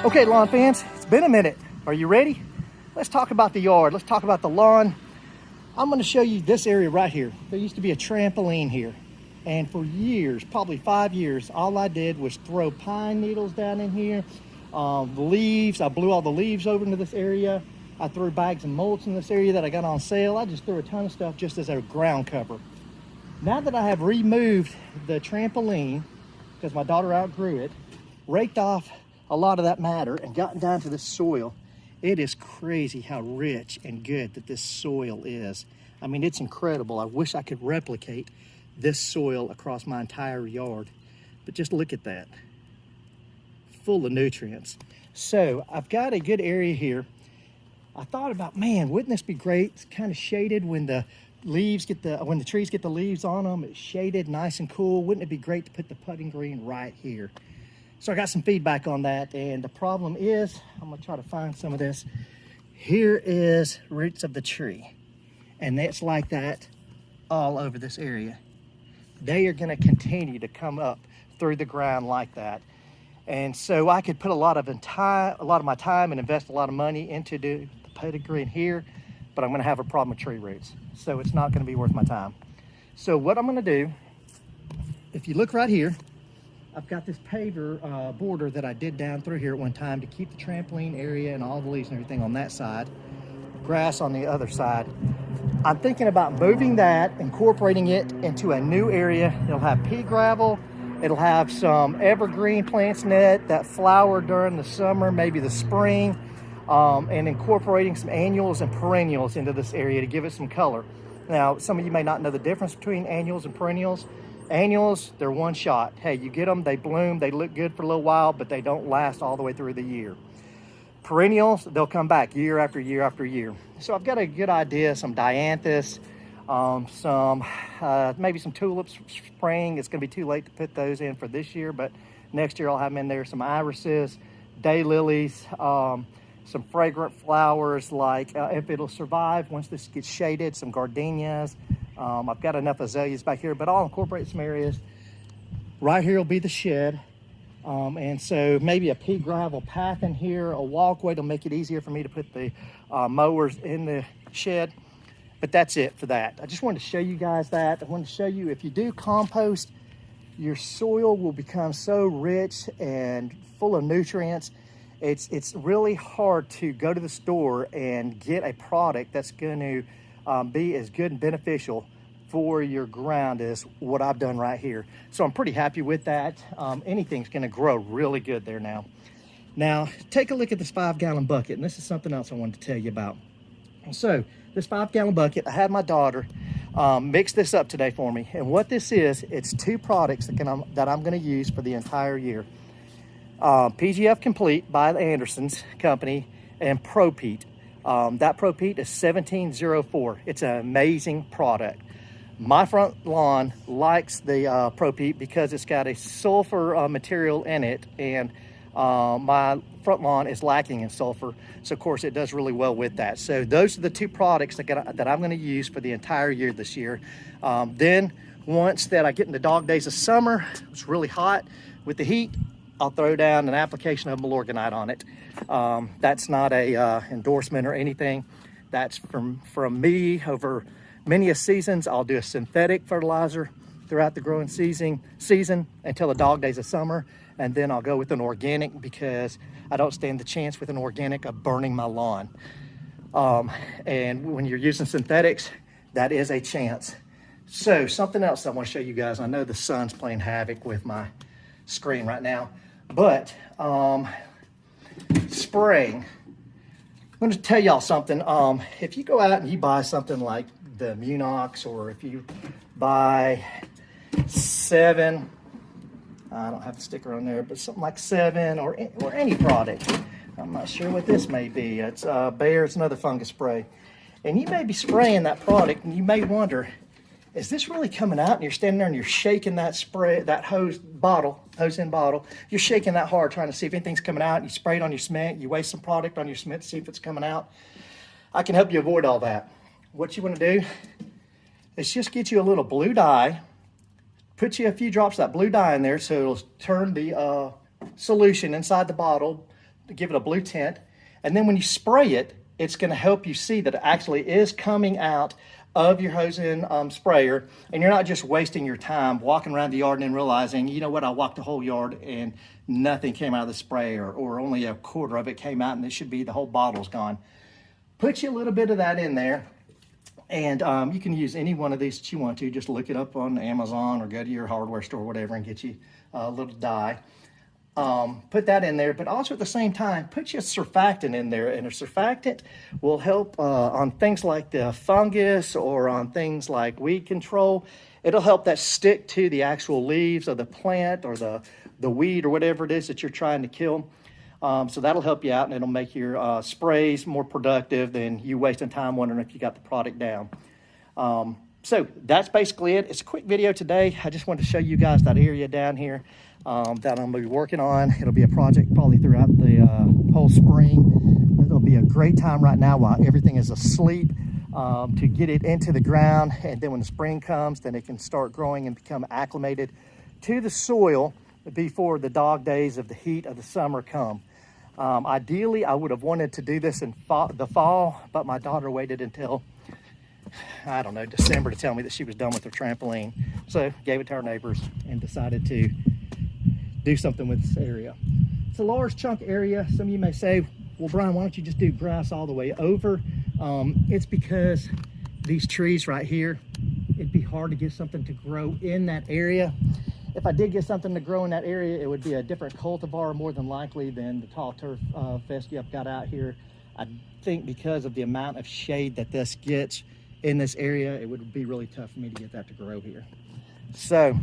Okay, lawn fans, it's been a minute. Are you ready? Let's talk about the yard. Let's talk about the lawn. I'm going to show you this area right here. There used to be a trampoline here. And for years, probably 5 years, all I did was throw pine needles down in here, leaves. I blew all the leaves over into this area. I threw bags of mulch in this area that I got on sale. I just threw a ton of stuff just as a ground cover. Now that I have removed the trampoline, because my daughter outgrew it, raked off a lot of that matter and gotten down to this soil, it is crazy how rich and good that this soil is. I mean, it's incredible. I wish I could replicate this soil across my entire yard, but just look at that, full of nutrients. So I've got a good area here. I thought about, man, wouldn't this be great? It's kind of shaded when the trees get the leaves on them. It's shaded, nice and cool. Wouldn't it be great to put the putting green right here? So I got some feedback on that, and the problem is, I'm gonna try to find some of this. Here is roots of the tree, and it's like that all over this area. They are gonna continue to come up through the ground like that. And so I could put a lot of my time and invest a lot of money into the putting green here, but I'm gonna have a problem with tree roots. So it's not gonna be worth my time. So what I'm gonna do, if you look right here, I've got this paver border that I did down through here at one time to keep the trampoline area and all the leaves and everything on that side, grass on the other side. I'm thinking about moving that, incorporating it into a new area. It'll have pea gravel, it'll have some evergreen plants in it that flower during the summer, maybe the spring, and incorporating some annuals and perennials into this area to give it some color. Now, some of you may not know the difference between annuals and perennials. Annuals, they're one shot. Hey, you get them, they bloom, they look good for a little while, but they don't last all the way through the year. Perennials, they'll come back year after year after year. So I've got a good idea, some dianthus, maybe some tulips for spring. It's gonna be too late to put those in for this year, but next year I'll have them in there. Some irises, daylilies, some fragrant flowers like, if it'll survive once this gets shaded, some gardenias. I've got enough azaleas back here, but I'll incorporate some areas. Right here will be the shed. And so maybe a pea gravel path in here, a walkway to make it easier for me to put the mowers in the shed. But that's it for that. I just wanted to show you guys that. I wanted to show you, if you do compost, your soil will become so rich and full of nutrients. It's really hard to go to the store and get a product that's going to be as good and beneficial for your ground as what I've done right here. So I'm pretty happy with that. Anything's gonna grow really good there now. Now, take a look at this 5-gallon bucket, and this is something else I wanted to tell you about. So this 5-gallon bucket, I had my daughter mix this up today for me. And what this is, it's 2 products that I'm gonna use for the entire year. PGF Complete by the Andersons company and ProPete. That ProPete is 1704. It's an amazing product. My front lawn likes the ProPete because it's got a sulfur material in it, and my front lawn is lacking in sulfur. So of course it does really well with that. So those are the 2 products that I'm gonna use for the entire year this year. Then once that I get in the dog days of summer, it's really hot with the heat, I'll throw down an application of Milorganite on it. That's not a endorsement or anything. That's from me over many seasons. I'll do a synthetic fertilizer throughout the growing season until the dog days of summer, and then I'll go with an organic because I don't stand the chance with an organic of burning my lawn. And when you're using synthetics, that is a chance. So something else I want to show you guys. I know the sun's playing havoc with my screen right now, but spraying. I'm going to tell y'all something. If you go out and you buy something like the Munox, or if you buy 7, I don't have the sticker on there, but something like 7 or any product. I'm not sure what this may be. It's Bayer, it's another fungus spray. And you may be spraying that product and you may wonder, is this really coming out? And you're standing there and you're shaking that spray, that hose in bottle. You're shaking that hard trying to see if anything's coming out. You spray it on your cement, you waste some product on your cement to see if it's coming out. I can help you avoid all that. What you want to do is just get you a little blue dye, put you a few drops of that blue dye in there so it'll turn the solution inside the bottle give it a blue tint. And then when you spray it, it's going to help you see that it actually is coming out of your hose-in sprayer, and you're not just wasting your time walking around the yard and then realizing, you know what, I walked the whole yard and nothing came out of the sprayer, or only a quarter of it came out and it should be the whole bottle's gone. Put you a little bit of that in there, and you can use any one of these that you want to. Just look it up on Amazon or go to your hardware store, whatever, and get you a little dye. Put that in there, but also at the same time, put your surfactant in there, and a surfactant will help on things like the fungus or on things like weed control. It'll help that stick to the actual leaves of the plant or the weed or whatever it is that you're trying to kill. So that'll help you out, and it'll make your sprays more productive than you wasting time wondering if you got the product down. So that's basically it. It's a quick video today. I just wanted to show you guys that area down here that I'm going to be working on. It'll be a project probably throughout the whole spring. It'll be a great time right now while everything is asleep to get it into the ground. And then when the spring comes, then it can start growing and become acclimated to the soil before the dog days of the heat of the summer come. Ideally, I would have wanted to do this in the fall, but my daughter waited until, I don't know, December to tell me that she was done with her trampoline. So gave it to our neighbors and decided to do something with this area. It's a large chunk area. Some of you may say, well, Brian, why don't you just do grass all the way over? It's because these trees right here, it'd be hard to get something to grow in that area. If I did get something to grow in that area, it would be a different cultivar more than likely than the tall turf fescue I've got out here. I think because of the amount of shade that this gets in this area, it would be really tough for me to get that to grow here. So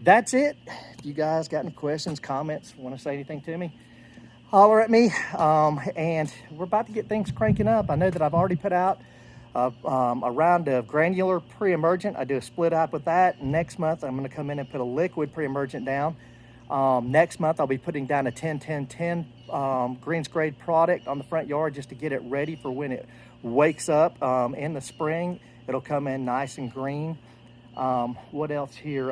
that's it. If you guys got any questions, comments, want to say anything to me, holler at me. And we're about to get things cranking up. I know that I've already put out a round of granular pre-emergent. I do a split up with that. Next month, I'm going to come in and put a liquid pre-emergent down. Next month, I'll be putting down a 10-10-10 greens grade product on the front yard just to get it ready for when it wakes up in the spring. It'll come in nice and green. What else here?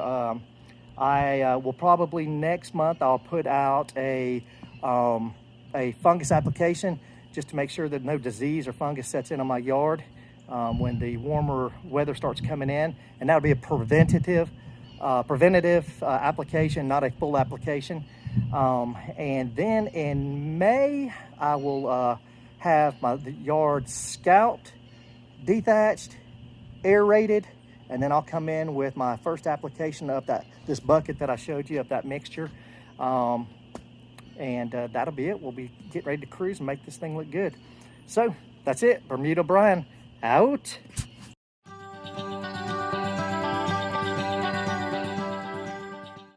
I will probably next month, I'll put out a fungus application just to make sure that no disease or fungus sets in on my yard when the warmer weather starts coming in. And that'll be a preventative application, not a full application. And then in May, I will have my yard scalped, dethatched, aerated, and then I'll come in with my first application of this bucket that I showed you of that mixture. And that'll be it. We'll be getting ready to cruise and make this thing look good. So that's it. Bermuda Brian out.